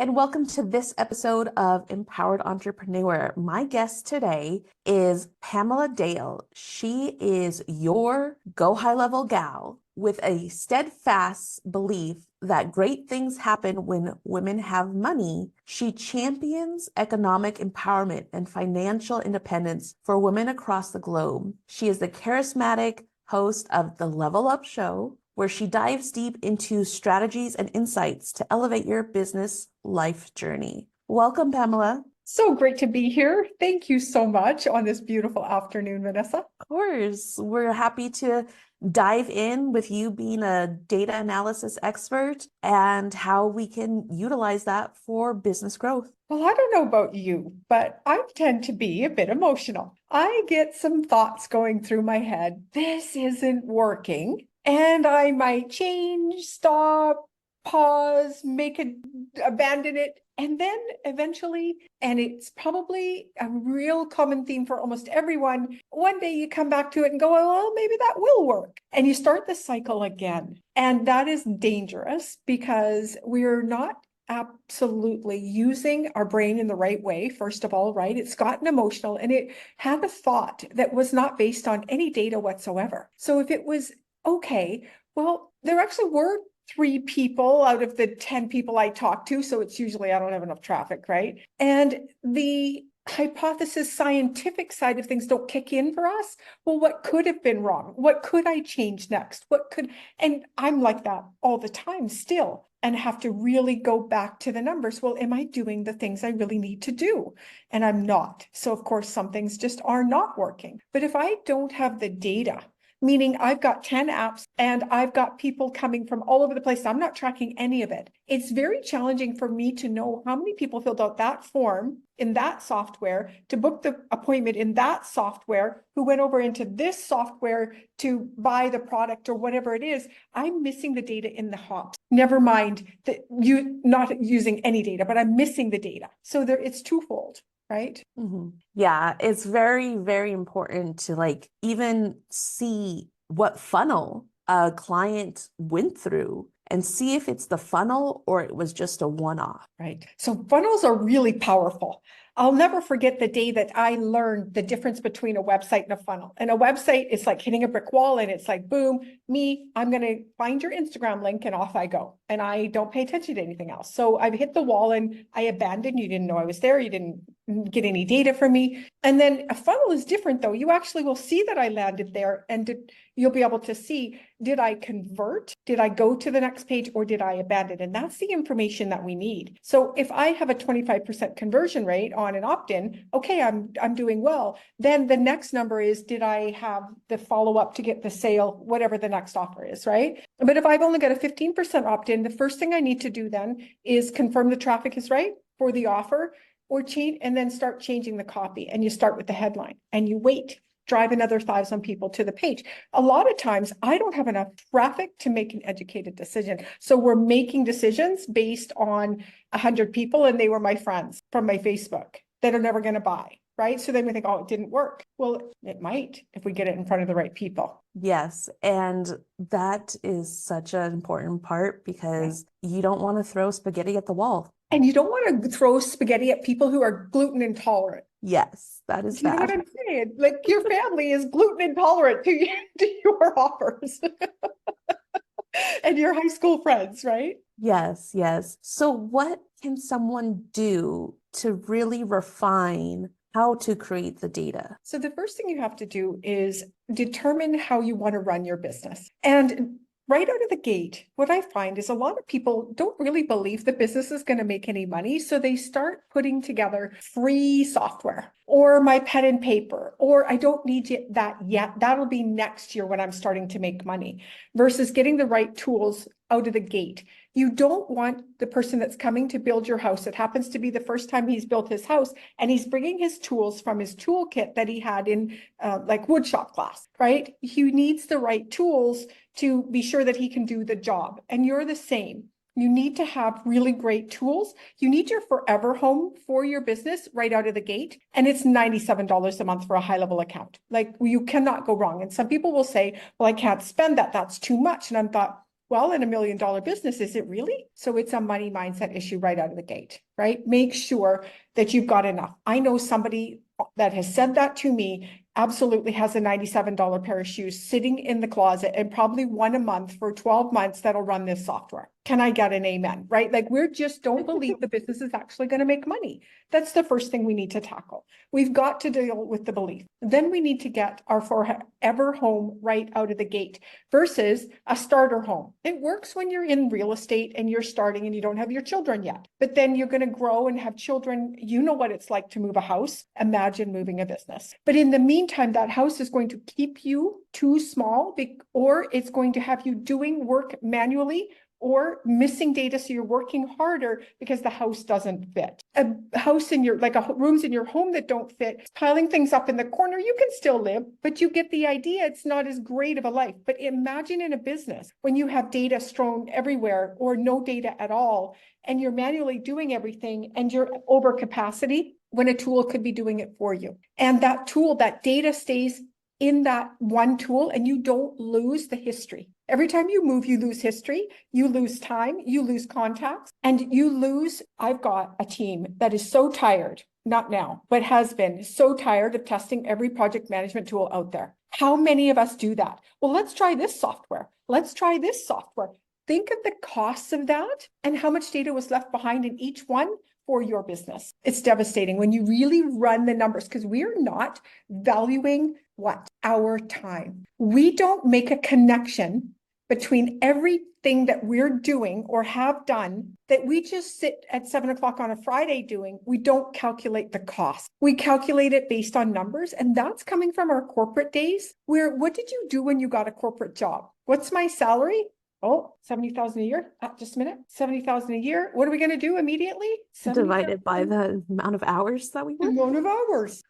and welcome to this episode of Empowered Entrepreneur. My guest today is Pamela Dale. She is your go high level gal with a steadfast belief that great things happen when women have money. She champions economic empowerment and financial independence for women across the globe. She is the charismatic host of the Level Up Show, where she dives deep into strategies and insights to elevate your business life journey. Welcome, Pamela. So great to be here. Thank you so much on this beautiful afternoon, Vanessa. Of course, we're happy to dive in with you being a data analysis expert and how we can utilize that for business growth. Well, I don't know about you, but I tend to be a bit emotional. I get some thoughts going through my head. This isn't working. And I might change, stop, pause, abandon it. And then eventually, and it's probably a real common theme for almost everyone, one day you come back to it and go, well, maybe that will work. And you start the cycle again. And that is dangerous because we're not absolutely using our brain in the right way, first of all, right? It's gotten emotional and it had a thought that was not based on any data whatsoever. So if it was okay, well, there actually were 3 people out of the 10 people I talked to. So it's usually I don't have enough traffic, right? And the hypothesis scientific side of things don't kick in for us. Well, what could have been wrong? What could I change next? And I'm like that all the time still, and have to really go back to the numbers. Well, am I doing the things I really need to do? And I'm not. So of course, some things just are not working. But if I don't have the data, meaning I've got 10 apps and I've got people coming from all over the place, I'm not tracking any of it. It's very challenging for me to know how many people filled out that form in that software to book the appointment in that software, who went over into this software to buy the product or whatever it is. I'm missing the data in the hops. Never mind that you not using any data, but I'm missing the data. So it's twofold. Right? Mm-hmm. Yeah, it's very, very important to even see what funnel a client went through and see if it's the funnel or it was just a one-off. Right. So funnels are really powerful. I'll never forget the day that I learned the difference between a website and a funnel. And a website is like hitting a brick wall and it's like, boom, I'm going to find your Instagram link and off I go. And I don't pay attention to anything else. So I've hit the wall and I abandoned. You didn't know I was there. You didn't get any data from me. And then a funnel is different though. You actually will see that I landed there and you'll be able to see, did I convert? Did I go to the next page or did I abandon? And that's the information that we need. So if I have a 25% conversion rate on an opt-in, okay, I'm doing well. Then the next number is, did I have the follow-up to get the sale, whatever the next offer is, right? But if I've only got a 15% opt-in, the first thing I need to do then is confirm the traffic is right for the offer, or change, and then start changing the copy. And you start with the headline and you wait, drive another 1,000 people to the page. A lot of times I don't have enough traffic to make an educated decision. So we're making decisions based on 100 people and they were my friends from my Facebook that are never going to buy, right? So then we think, oh, it didn't work. Well, it might if we get it in front of the right people. Yes. And that is such an important part because you don't want to throw spaghetti at the wall. And you don't want to throw spaghetti at people who are gluten intolerant. Yes, that is Do you bad. know what I'm saying? Like your family is gluten intolerant to your offers and your high school friends, right? Yes, yes. So what can someone do to really refine how to create the data? So the first thing you have to do is determine how you want to run your business. And right out of the gate, what I find is a lot of people don't really believe the business is going to make any money. So they start putting together free software or my pen and paper, or I don't need that yet. That'll be next year when I'm starting to make money, versus getting the right tools out of the gate. You don't want the person that's coming to build your house. It happens to be the first time he's built his house and he's bringing his tools from his toolkit that he had in like woodshop class, right? He needs the right tools to be sure that he can do the job. And you're the same. You need to have really great tools. You need your forever home for your business right out of the gate. And it's $97 a month for a high level account. Like you cannot go wrong. And some people will say, well, I can't spend that. That's too much. And I'm thought, Well, in $1 million business, is it really? So it's a money mindset issue right out of the gate, right? Make sure that you've got enough. I know somebody that has said that to me, absolutely has a $97 pair of shoes sitting in the closet and probably one a month for 12 months that'll run this software. Can I get an amen? Right? Like we're just don't believe the business is actually going to make money. That's the first thing we need to tackle. We've got to deal with the belief. Then we need to get our forever home right out of the gate versus a starter home. It works when you're in real estate and you're starting and you don't have your children yet, but then you're going to grow and have children. You know what it's like to move a house. Imagine moving a business. But in the meantime, that house is going to keep you too small, or it's going to have you doing work manually or missing data. So you're working harder because the house doesn't fit. A house in your, like rooms in your home that don't fit, piling things up in the corner, you can still live, but you get the idea. It's not as great of a life. But imagine in a business when you have data strewn everywhere or no data at all, and you're manually doing everything and you're over capacity when a tool could be doing it for you. And that tool, that data stays in that one tool and you don't lose the history. Every time you move, you lose history, you lose time, you lose contacts, and you lose. I've got a team that is so tired, not now, but has been so tired of testing every project management tool out there. How many of us do that? Well, let's try this software. Let's try this software. Think of the costs of that and how much data was left behind in each one for your business. It's devastating when you really run the numbers because we're not valuing what? Our time. We don't make a connection between everything that we're doing or have done that we just sit at 7 o'clock on a Friday doing. We don't calculate the cost. We calculate it based on numbers. And that's coming from our corporate days where what did you do when you got a corporate job? What's my salary? Oh, 70,000 a year. Just a minute. 70,000 a year. What are we going to do immediately? Divided by the amount of hours that we work. Amount of hours.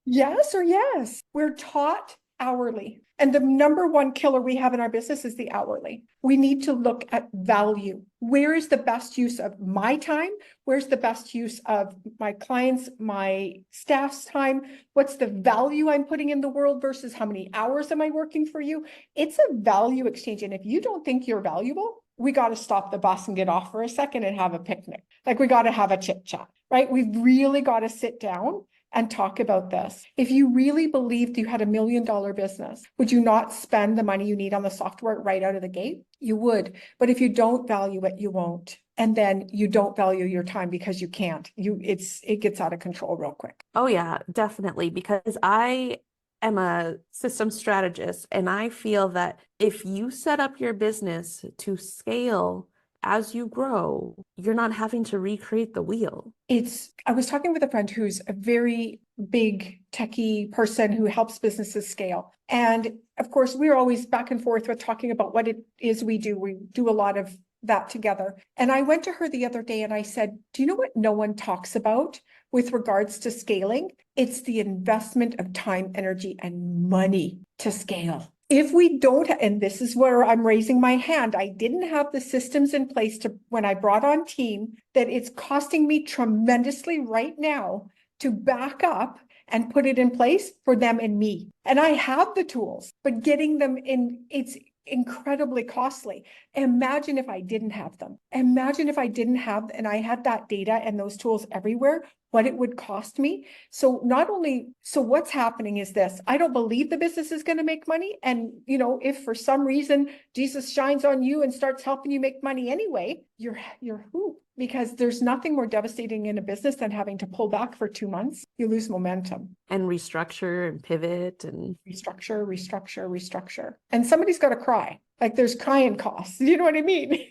Yes or yes. We're taught hourly. And the number one killer we have in our business is the hourly. We need to look at value. Where is the best use of my time? Where's the best use of my clients, my staff's time? What's the value I'm putting in the world versus how many hours am I working for you? It's a value exchange. And if you don't think you're valuable, we got to stop the bus and get off for a second and have a picnic. Like we got to have a chit chat, right? We've really got to sit down and talk about this. If you really believed you had $1 million business, would you not spend the money you need on the software right out of the gate? You would. But if you don't value it, you won't. And then you don't value your time because you can't. It gets out of control real quick. Oh yeah, definitely. Because I am a system strategist and I feel that if you set up your business to scale as you grow, you're not having to recreate the wheel. I was talking with a friend who's a very big techie person who helps businesses scale. And of course, we're always back and forth with talking about what it is we do. We do a lot of that together. And I went to her the other day and I said, do you know what no one talks about with regards to scaling? It's the investment of time, energy, and money to scale. If we don't, and this is where I'm raising my hand, I didn't have the systems in place to, when I brought on team, that it's costing me tremendously right now to back up and put it in place for them and me. And I have the tools, but getting them in, it's incredibly costly. Imagine if I didn't have them. Imagine if I didn't have, and I had that data and those tools everywhere, what it would cost me. So what's happening is this, I don't believe the business is going to make money. And, if for some reason Jesus shines on you and starts helping you make money anyway, you're who? Because there's nothing more devastating in a business than having to pull back for 2 months. You lose momentum. And restructure and pivot and restructure. And somebody's got to cry. Like there's crying costs. You know what I mean?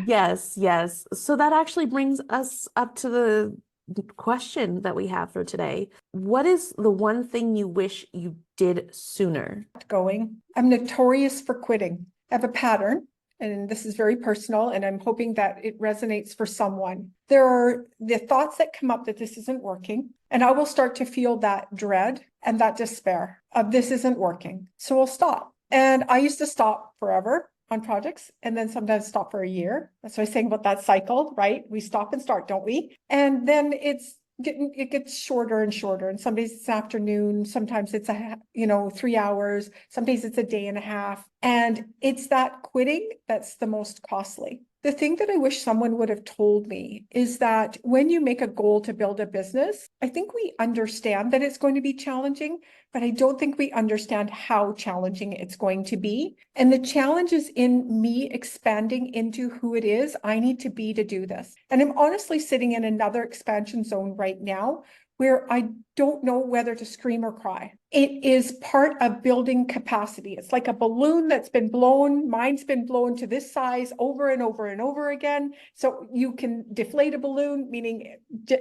Yes. So that actually brings us up to the question that we have for today. What is the one thing you wish you did sooner? I'm notorious for quitting. I have a pattern. And this is very personal, and I'm hoping that it resonates for someone. There are the thoughts that come up that this isn't working, and I will start to feel that dread and that despair of this isn't working. So I'll stop. And I used to stop forever on projects and then sometimes stop for a year. That's what I was saying about that cycle, right? We stop and start, don't we? And then it's it gets shorter and shorter. And some days it's afternoon, sometimes it's 3 hours, some days it's a day and a half. And it's that quitting that's the most costly. The thing that I wish someone would have told me is that when you make a goal to build a business, I think we understand that it's going to be challenging, but I don't think we understand how challenging it's going to be. And the challenge is in me expanding into who it is I need to be to do this. And I'm honestly sitting in another expansion zone right now where I don't know whether to scream or cry. It is part of building capacity. It's like a balloon that's been blown. Mine's been blown to this size over and over and over again. So you can deflate a balloon, meaning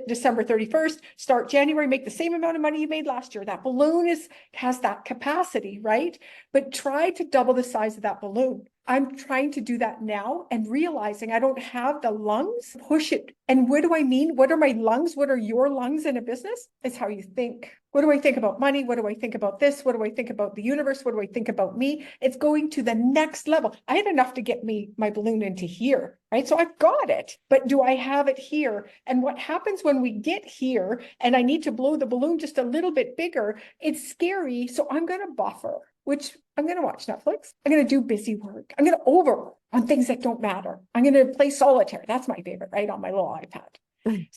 December 31st, start January, make the same amount of money you made last year. That balloon has that capacity, right? But try to double the size of that balloon. I'm trying to do that now and realizing I don't have the lungs, push it. And what do I mean? What are my lungs? What are your lungs in a business? It's how you think. What do I think about money? What do I think about this? What do I think about the universe? What do I think about me? It's going to the next level. I had enough to get my balloon into here, right? So I've got it, but do I have it here? And what happens when we get here and I need to blow the balloon just a little bit bigger? It's scary. So I'm going to buffer, which I'm going to watch Netflix. I'm going to do busy work. I'm going to overwork on things that don't matter. I'm going to play solitaire. That's my favorite, right? On my little iPad.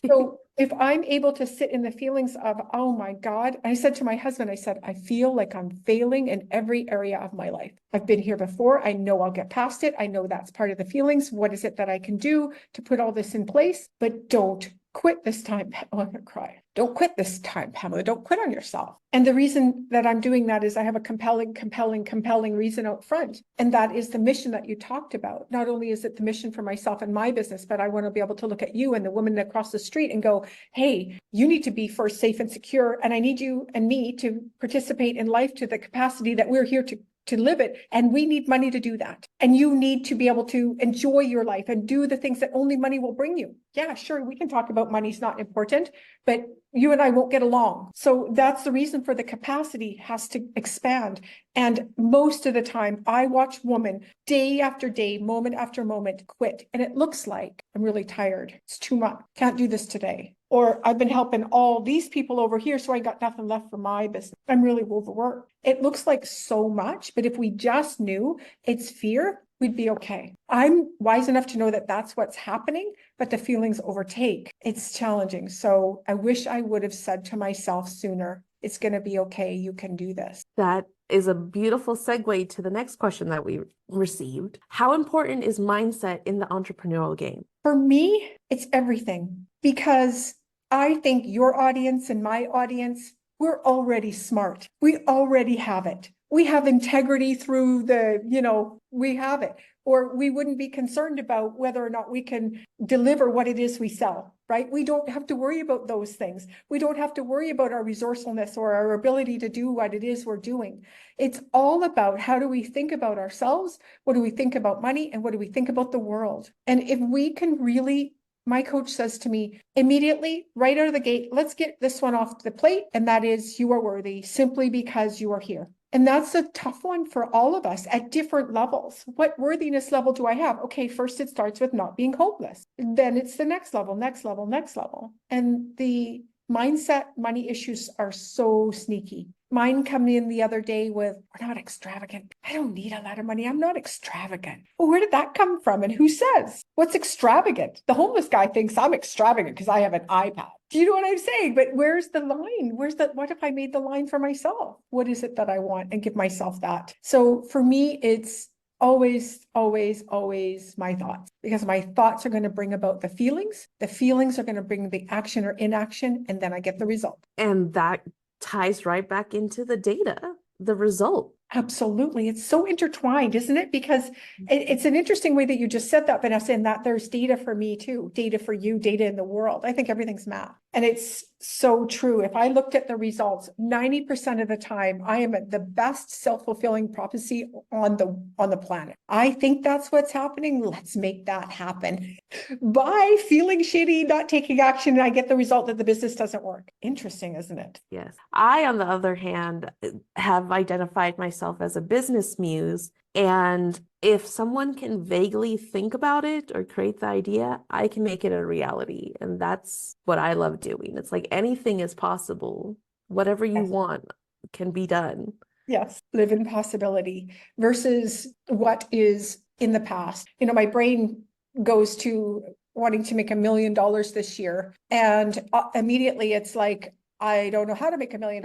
So if I'm able to sit in the feelings of, oh my God, I said to my husband, I said, I feel like I'm failing in every area of my life. I've been here before. I know I'll get past it. I know that's part of the feelings. What is it that I can do to put all this in place? But don't quit this time. Oh, I'm going to cry. Don't quit this time, Pamela. Don't quit on yourself. And the reason that I'm doing that is I have a compelling reason out front. And that is the mission that you talked about. Not only is it the mission for myself and my business, but I want to be able to look at you and the woman across the street and go, hey, you need to be first safe and secure. And I need you and me to participate in life to the capacity that we're here to live it. And we need money to do that. And you need to be able to enjoy your life and do the things that only money will bring you. Yeah, sure. We can talk about money's not important, but you and I won't get along. So that's the reason for the capacity has to expand. And most of the time I watch women day after day, moment after moment quit. And it looks like I'm really tired. It's too much. Can't do this today. Or I've been helping all these people over here, so I got nothing left for my business. I'm really overworked. It looks like so much, but if we just knew it's fear, we'd be okay. I'm wise enough to know that that's what's happening, but the feelings overtake. It's challenging. So I wish I would have said to myself sooner, it's going to be okay. You can do this. That is a beautiful segue to the next question that we received. How important is mindset in the entrepreneurial game? For me, it's everything, because I think your audience and my audience, we're already smart. We already have it. We have integrity through we have it, or we wouldn't be concerned about whether or not we can deliver what it is we sell, right? We don't have to worry about those things. We don't have to worry about our resourcefulness or our ability to do what it is we're doing. It's all about how do we think about ourselves? What do we think about money? And what do we think about the world? And if we can really, my coach says to me immediately, right out of the gate, let's get this one off the plate. And that is, you are worthy simply because you are here. And that's a tough one for all of us at different levels. What worthiness level do I have? Okay, first it starts with not being hopeless. Then it's the next level, next level, next level. And the mindset money issues are so sneaky. Mine come in the other day with, we're not extravagant. I don't need a lot of money. I'm not extravagant. Well, where did that come from? And who says? What's extravagant? The homeless guy thinks I'm extravagant because I have an iPad. Do you know what I'm saying? But where's the line? What if I made the line for myself? What is it that I want? And give myself that. So for me, it's always, always, always my thoughts, because my thoughts are going to bring about the feelings. The feelings are going to bring the action or inaction, and then I get the result. And that ties right back into the data, the result. Absolutely. It's so intertwined, isn't it? Because it's an interesting way that you just said that, Vanessa, in that there's data for me too, data for you, data in the world. I think everything's math. And it's so true. If I looked at the results, 90% of the time, I am at the best self-fulfilling prophecy on the planet. I think that's what's happening. Let's make that happen. By feeling shitty, not taking action, I get the result that the business doesn't work. Interesting, isn't it? Yes. I, on the other hand, have identified myself as a business muse And if someone can vaguely think about it or create the idea, I can make it a reality. And that's what I love doing. It's like anything is possible. Whatever you Yes. want can be done. Yes, live in possibility versus what is in the past. My brain goes to wanting to make $1 million this year. And immediately it's like, I don't know how to make $1 million.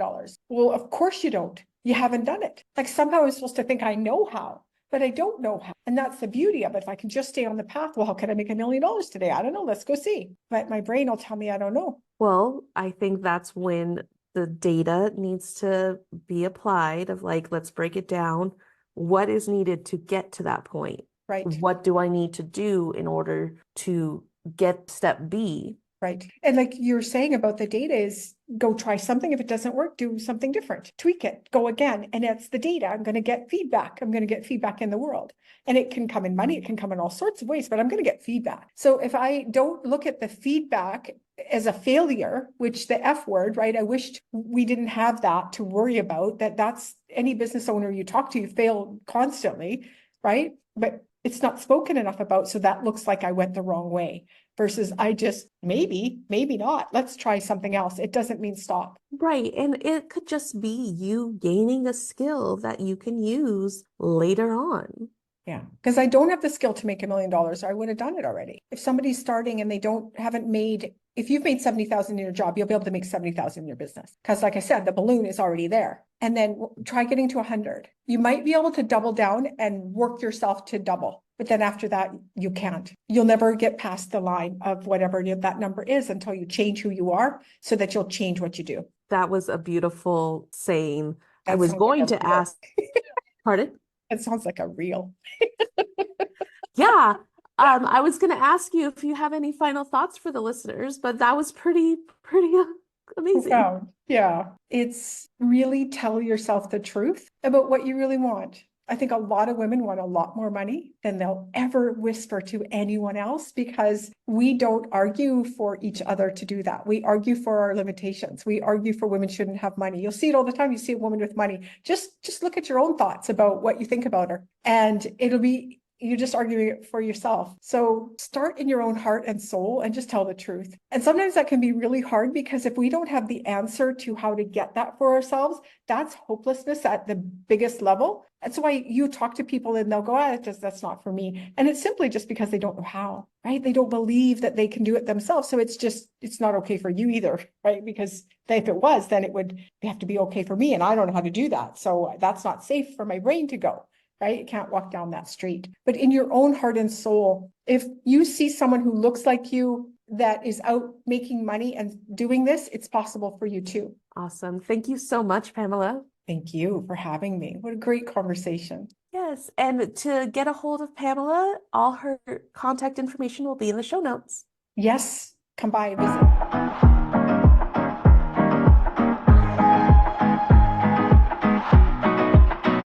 Well, of course you don't. You haven't done it. Like somehow I'm supposed to think I know how, but I don't know how. And that's the beauty of it. If I can just stay on the path, well, how can I make $1 million today? I don't know. Let's go see. But my brain will tell me I don't know. Well, I think that's when the data needs to be applied of like, let's break it down. What is needed to get to that point? Right. What do I need to do in order to get step B? Right. And like you're saying about the data is go try something. If it doesn't work, do something different, tweak it, go again. And it's the data. I'm going to get feedback. I'm going to get feedback in the world. And it can come in money. It can come in all sorts of ways, but I'm going to get feedback. So if I don't look at the feedback as a failure, which the F word, right? I wished we didn't have that to worry about. That's any business owner you talk to, you fail constantly, right? But it's not spoken enough about. So that looks like I went the wrong way versus I just maybe not. Let's try something else. It doesn't mean stop. Right. And it could just be you gaining a skill that you can use later on. Yeah, because I don't have the skill to make $1 million, or I would have done it already. If somebody's starting and they haven't made, if you've made 70,000 in your job, you'll be able to make 70,000 in your business. Because like I said, the balloon is already there. And then try getting to 100. You might be able to double down and work yourself to double. But then after that, you can't. You'll never get past the line of whatever that number is until you change who you are so that you'll change what you do. That was a beautiful saying. I That was sounds like going a to reel. ask, pardon? It sounds like a reel. Yeah. I was going to ask you if you have any final thoughts for the listeners, but that was pretty amazing. Profound. Yeah. It's really tell yourself the truth about what you really want. I think a lot of women want a lot more money than they'll ever whisper to anyone else because we don't argue for each other to do that. We argue for our limitations. We argue for women shouldn't have money. You'll see it all the time. You see a woman with money. Just look at your own thoughts about what you think about her. And you're just arguing it for yourself. So start in your own heart and soul and just tell the truth. And sometimes that can be really hard because if we don't have the answer to how to get that for ourselves, that's hopelessness at the biggest level. That's why you talk to people and they'll go, that's not for me. And it's simply just because they don't know how, right? They don't believe that they can do it themselves. So it's not okay for you either, right? Because if it was, then it would have to be okay for me. And I don't know how to do that. So that's not safe for my brain to go. Right? You can't walk down that street. But in your own heart and soul, if you see someone who looks like you that is out making money and doing this, it's possible for you too. Awesome. Thank you so much, Pamela. Thank you for having me. What a great conversation. Yes. And to get a hold of Pamela, all her contact information will be in the show notes. Yes, come by and visit.